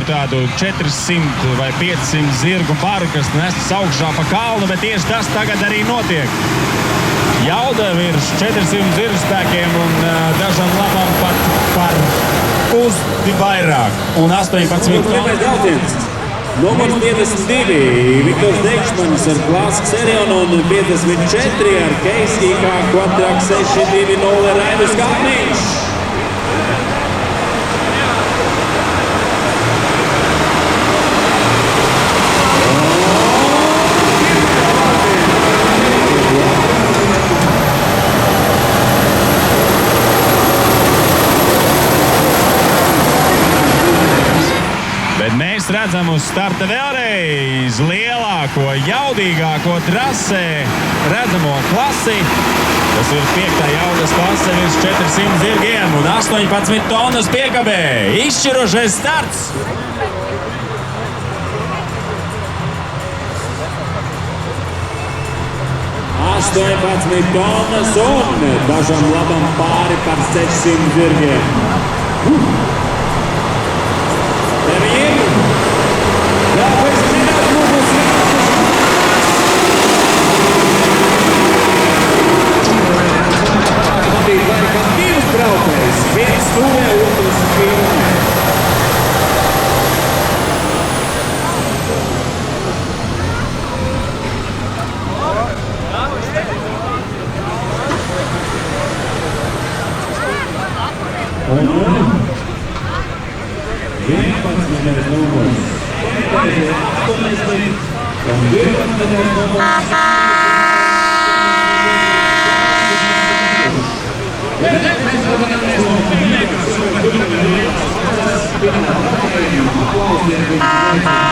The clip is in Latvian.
Tādu 400 vai 500 zirgu baru, kas nestas augšā pa kalnu, bet tieši tas tagad arī notiek. Jauda virs 400 zirgu spēkiem un dažam labam pat par pusi vairāk. Un 18 brauciens. Numurs 52, Viktors Dekšmanis ar Klāsu Serionu un 54 ar Keisīkā Quatrack 620 Raivis Kalniņš. Mēs redzam uz starta vēlreiz lielāko, jaudīgāko trasē redzamo klasi. Tas ir 5. jaudas klase virs 400 zirgiem un 18 tonnas piekabē. Izšķirošais starts! tonnas un dažam labam pāri par 600 zirgiem. Thank you.